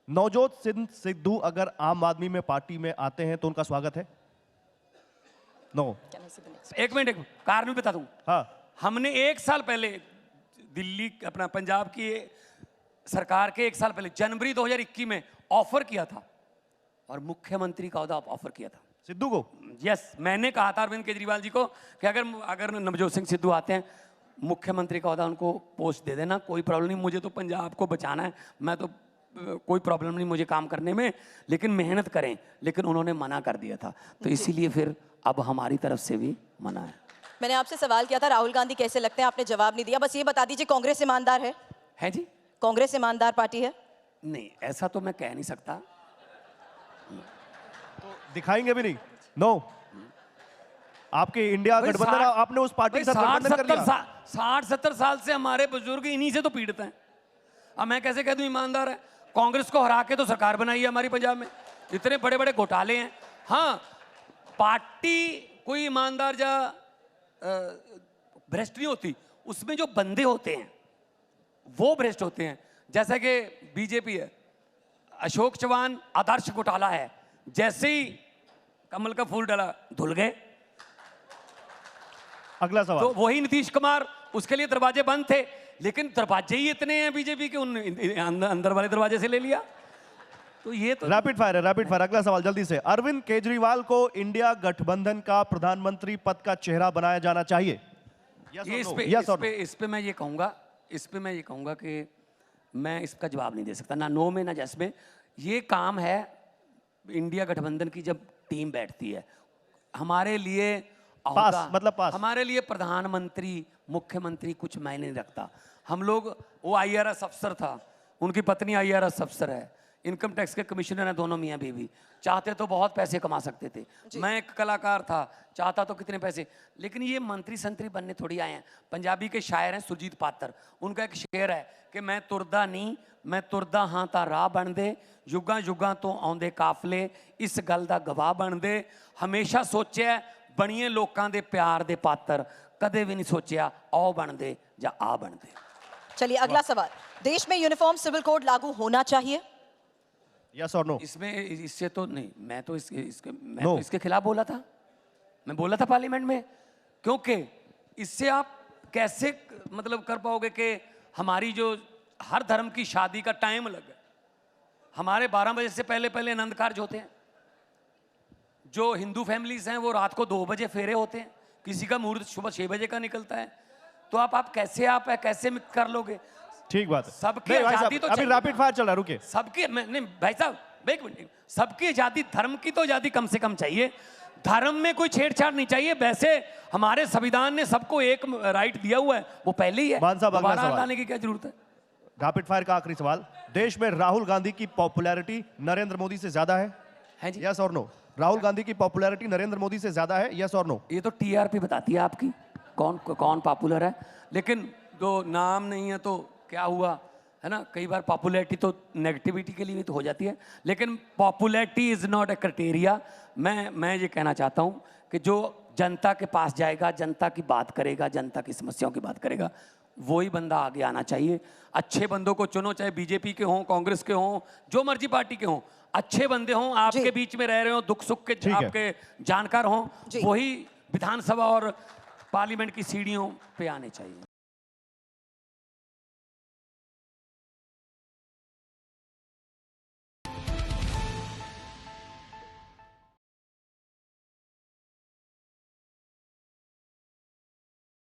नवजोत सिंह सिद्धू अगर आम आदमी में पार्टी में आते हैं तो उनका स्वागत है? नो। एक मिनट कारण बता दूं। हाँ, हमने 1 साल पहले दिल्ली अपना पंजाब की सरकार के 1 साल पहले जनवरी 2021 में ऑफर किया था और मुख्यमंत्री का ओहदा ऑफर किया था सिद्धू को। यस, मैंने कहा था अरविंद केजरीवाल जी को कि अगर नवजोत सिंह सिद्धू आते हैं मुख्यमंत्री का ओहदा उनको पोस्ट दे देना, कोई प्रॉब्लम नहीं, मुझे तो पंजाब को बचाना है, मैं तो कोई प्रॉब्लम नहीं मुझे काम करने में, लेकिन मेहनत करें। लेकिन उन्होंने मना कर दिया था, तो इसीलिए फिर अब हमारी तरफ से भी मना है। मैंने आपसे सवाल किया था राहुल गांधी कैसे लगते हैं, आपने जवाब नहीं दिया। बस ये बता दीजिए कांग्रेस ईमानदार है जी? कांग्रेस ईमानदार पार्टी है? नहीं, ऐसा तो मैं कह नहीं सकता। तो दिखाएंगे भी नहीं? नो। आपके इंडिया गठबंधन, आपने उस पार्टी के साथ गठबंधन कर लिया। 60-70 साल से हमारे बुजुर्ग इन्हीं से तो पीड़ित हैं। अब मैं कैसे कह दूं ईमानदार है? कांग्रेस को हरा के तो सरकार बनाई है हमारी पंजाब में, इतने बड़े बड़े घोटाले हैं। हाँ, पार्टी कोई ईमानदार या भ्रष्ट नहीं होती, उसमें जो बंदे होते हैं वो भ्रष्ट होते हैं। जैसा कि बीजेपी है, अशोक चौहान आदर्श घोटाला है, जैसे ही कमल का फूल डाला धुल गए। अगला सवाल। तो वही नीतीश कुमार, उसके लिए दरवाजे बंद थे, लेकिन दरवाजे ही इतने हैं बीजेपी के, उन अंदर वाले दरवाजे से ले लिया। तो ये तो रैपिड फायर है, रैपिड फायर। अगला सवाल जल्दी से। अरविंद केजरीवाल को इंडिया गठबंधन का प्रधानमंत्री पद का चेहरा बनाया जाना चाहिए? इस पे मैं ये कहूंगा कि मैं इसका जवाब नहीं दे सकता, ना नो में ना जस में। ये काम है इंडिया गठबंधन की, जब टीम बैठती है। हमारे लिए पास। हमारे लिए प्रधानमंत्री मुख्यमंत्री कुछ मायने नहीं रखता। हम लोग, वो IRS अफसर था, उनकी पत्नी IRS अफसर है, इनकम टैक्स के कमिश्नर हैं दोनों मियाँ बीवी, चाहते तो बहुत पैसे कमा सकते थे। मैं एक कलाकार था, चाहता तो कितने पैसे, लेकिन ये मंत्री संतरी बनने थोड़ी आए हैं। पंजाबी के शायर हैं सुरजीत पात्र, उनका एक शेर है कि मैं तुरदा नहीं, मैं तुरदा हाँ ता राह बन दे, युगां युगां तो आउंदे काफले इस गल दा गवाह बन दे। हमेशा सोचिया बणीए लोकां दे प्यार दे पात्र, कदे भी नहीं सोचिया आओ बन दे या आ बन दे। चलिए अगला सवाल, देश में यूनिफॉर्म सिविल कोड लागू होना चाहिए? यस और नो? इससे तो नहीं, मैं तो इसके खिलाफ बोला था, मैं बोला था पार्लियामेंट में, क्योंकि इससे आप कैसे मतलब कर पाओगे कि हमारी जो हर धर्म की शादी का टाइम अलग है। हमारे 12 बजे से पहले पहले आनंद कार्य होते हैं, जो हिंदू फैमिलीज हैं वो रात को 2 बजे फेरे होते हैं, किसी का मुहूर्त सुबह 6 बजे का निकलता है। तो आप कैसे कर लोगे? ठीक बात है। सबकी आजादी तो अभी रैपिड फायर चल रहा है, रुके। सबकी नहीं भाई साहब, एक मिनट, सबकी आजादी, धर्म की तो आजादी कम से कम चाहिए, धर्म में कोई छेड़छाड़ नहीं चाहिए। वैसे हमारे संविधान ने सबको एक राइट दिया हुआ है, वो पहले ही है, दोबारा लाने की क्या जरूरत है? रैपिड फायर का आखिरी सवाल, देश में राहुल गांधी की पॉपुलैरिटी नरेंद्र मोदी से ज्यादा है जी? यस और नो? राहुल गांधी की पॉपुलैरिटी नरेंद्र मोदी से ज्यादा है, यस और नो? ये तो TRP बताती है आपकी कौन पॉपुलर है, लेकिन जो नाम नहीं है तो क्या हुआ, है ना? कई बार पॉपुलैरिटी तो नेगेटिविटी के लिए भी तो हो जाती है, लेकिन popularity is not a criteria. मैं ये कहना चाहता हूँ कि जो जनता के पास जाएगा, जनता की बात करेगा, जनता की समस्याओं की बात करेगा, वही बंदा आगे आना चाहिए। अच्छे बंदों को चुनो, चाहे बीजेपी के हों, कांग्रेस के हों, जो मर्जी पार्टी के हों, अच्छे बंदे हों, आपके बीच में रह रहे हो, दुख सुख के आपके जानकार हों, वही विधानसभा और पार्लियामेंट की सीढ़ियों पे आने चाहिए।